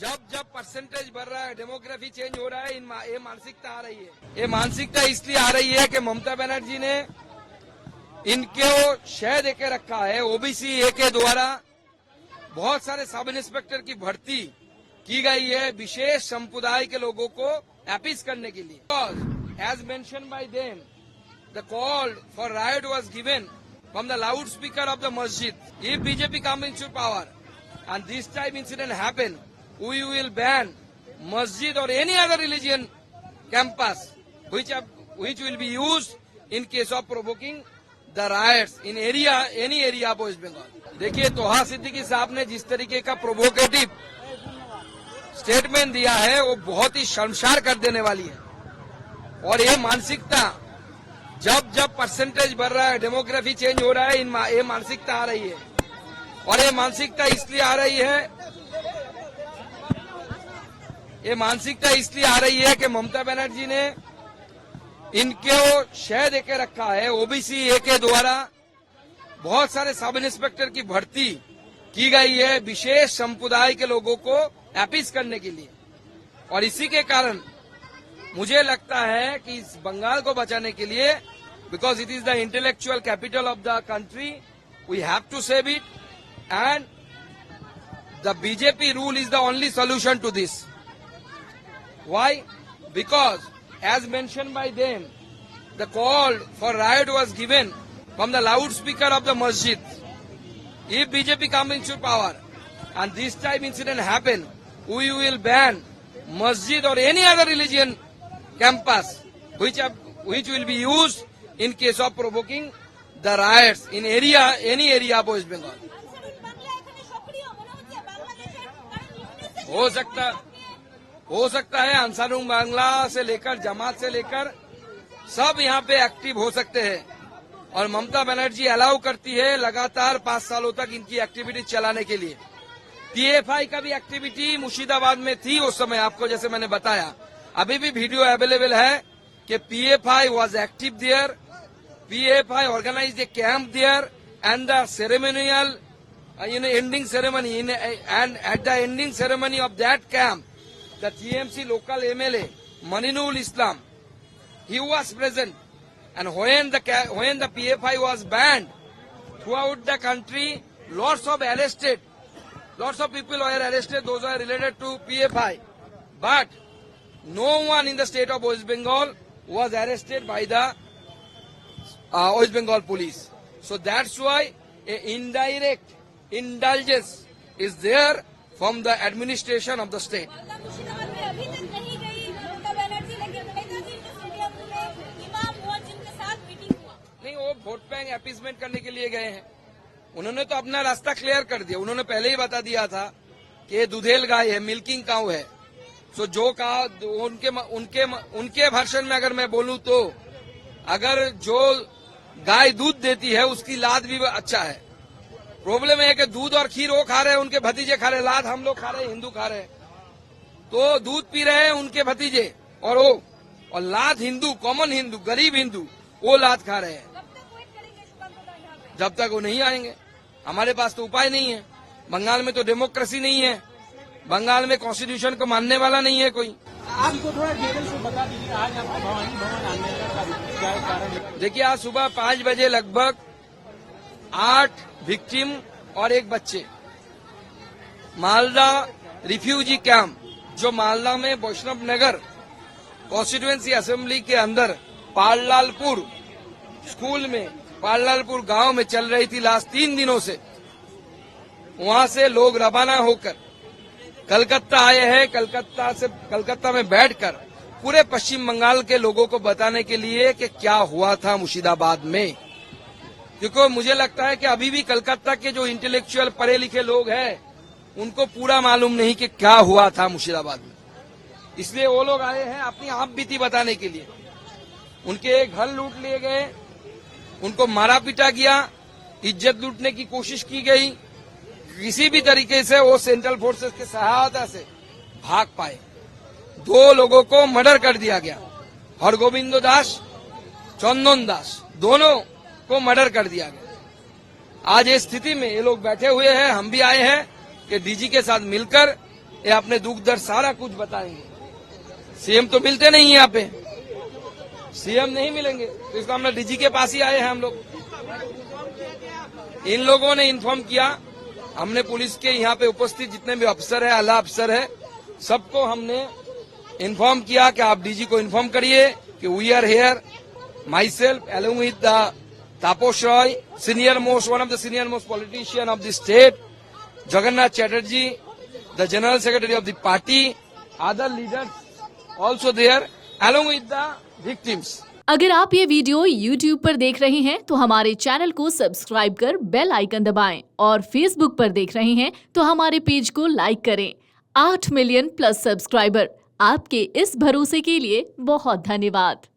जब जब परसेंटेज बढ़ रहा है, डेमोग्राफी चेंज हो रहा है, ये मानसिकता आ रही है। ये मानसिकता इसलिए आ रही है कि ममता बनर्जी ने इनको शय देके रखा है। ओबीसी ए के द्वारा बहुत सारे सब इंस्पेक्टर की भर्ती की गई है विशेष समुदाय के लोगों को अपीज करने के लिए। As mentioned by them, the call for right was given from the loud speaker of the मस्जिद। If BJP come into power and this type incident happen, we will ban masjid or any other religion campus which will be used in case of provoking the riots in any area of West Bengal. देखिए, तोहा सिद्दीकी साहब ने जिस तरीके का provocative statement दिया है वो बहुत ही शर्मसार कर देने वाली है। और ये मानसिकता जब जब परसेंटेज बढ़ रहा है, डेमोग्राफी चेंज हो रहा है, ये मानसिकता आ रही है। और ये मानसिकता इसलिए आ रही है, कि ममता बनर्जी ने इनको शय देके रखा है। ओबीसी ए के द्वारा बहुत सारे सब इंस्पेक्टर की भर्ती की गई है विशेष समुदाय के लोगों को अपीज करने के लिए। और इसी के कारण मुझे लगता है कि इस बंगाल को बचाने के लिए, because it is the intellectual capital of the country, we have to save it. And the BJP rule is the only solution to this. Why? Because, as mentioned by them, the call for riot was given from the loudspeaker of the masjid. If BJP come into power and this type incident happen, we will ban masjid or any other religion campus which will be used in case of provoking the riots in any area of West Bengal. हो सकता है अंसारुल बांग्ला से लेकर जमात से लेकर सब यहाँ पे एक्टिव हो सकते हैं। और ममता बनर्जी अलाउ करती है लगातार 5 सालों तक इनकी एक्टिविटी चलाने के लिए। पीएफआई का भी एक्टिविटी मुर्शिदाबाद में थी उस समय, आपको जैसे मैंने बताया। अभी भी वीडियो अवेलेबल है कि PFI was active there, PFI organized a camp there and the ceremonial ending ceremony and at the ending ceremony of that camp, the TMC local MLA Maninul Islam, he was present. And when the PFI was banned throughout the country, lots of people were arrested. Those are related to PFI, but no one in the state of West Bengal was arrested by the West Bengal police. So that's why an indirect indulgence is there from the administration of the state. नहीं, वो vote bank appeasement करने के लिए गए हैं। उन्होंने तो अपना रास्ता क्लियर कर दिया। उन्होंने पहले ही बता दिया था कि ये दुधेल गाय है, मिल्किंग काउ है। सो जो कहा उनके भाषण में अगर मैं बोलूं तो अगर जो गाय दूध देती है उसकी लाद भी अच्छा है। प्रॉब्लम है कि दूध और खीर वो खा रहे हैं, उनके भतीजे खा रहे हैं, लाद हम लोग खा रहे हैं, हिंदू खा रहे हैं। तो दूध पी रहे हैं उनके भतीजे और लाद हिंदू, कॉमन हिंदू, गरीब हिंदू, वो लाद खा रहे हैं। जब तक वो नहीं आएंगे, हमारे पास तो उपाय नहीं है। बंगाल में तो डेमोक्रेसी नहीं है, बंगाल में कॉन्स्टिट्यूशन को मानने वाला नहीं है कोई। आपको थोड़ा डिटेल से बता दीजिए, आज आपको भवानी भवन आने का क्या कारण? देखिए, आज सुबह 5 बजे लगभग 8 विक्टिम और एक बच्चे मालदा रिफ्यूजी कैंप, जो मालदा में वैष्णव नगर कॉन्स्टिट्यूएंसी असेंबली के अंदर पाललालपुर स्कूल में, पाललालपुर गांव में चल रही थी लास्ट 3 दिनों से। वहां से लोग रवाना होकर कलकत्ता आए हैं। कलकत्ता में बैठकर पूरे पश्चिम बंगाल के लोगों को बताने के लिए कि क्या हुआ था मुर्शिदाबाद में। क्योंकि मुझे लगता है कि अभी भी कलकत्ता के जो इंटेलेक्चुअल पढ़े लिखे लोग हैं उनको पूरा मालूम नहीं कि क्या हुआ था मुर्शिदाबाद में। इसलिए वो लोग आए हैं अपनी आप बीती बताने के लिए। उनके घर लूट लिए गए, उनको मारा पीटा गया, इज्जत लूटने की कोशिश की गई। किसी भी तरीके से वो सेंट्रल फोर्सेस की सहायता से भाग पाए। 2 लोगों को मर्डर कर दिया गया, हरगोविंद दास, चंदन दास, दोनों को मर्डर कर दिया गया। आज इस स्थिति में ये लोग बैठे हुए हैं। हम भी आए हैं कि डीजी के साथ मिलकर ये अपने दुख दर्द सारा कुछ बताएंगे। सीएम तो मिलते नहीं है यहाँ पे, सीएम नहीं मिलेंगे, तो इसका हमने डीजी के पास ही आए हैं हम लोग। इन लोगों ने इन्फॉर्म किया, हमने पुलिस के यहाँ पे उपस्थित जितने भी अफसर है, आला अफसर है, सबको हमने इन्फॉर्म किया कि आप डीजी को इन्फॉर्म करिए कि we are here, myself along with Tapas Roy, senior most, one of the senior most politician of the state, Jagannath Chatterjee, the general secretary of the party, other leaders also there along with the victims। अगर आप ये video YouTube पर देख रहे हैं तो हमारे channel को सब्सक्राइब कर बेल आइकन दबाएं और Facebook पर देख रहे हैं तो हमारे पेज को लाइक करें। 8 मिलियन प्लस सब्सक्राइबर, आपके इस भरोसे के लिए बहुत धन्यवाद।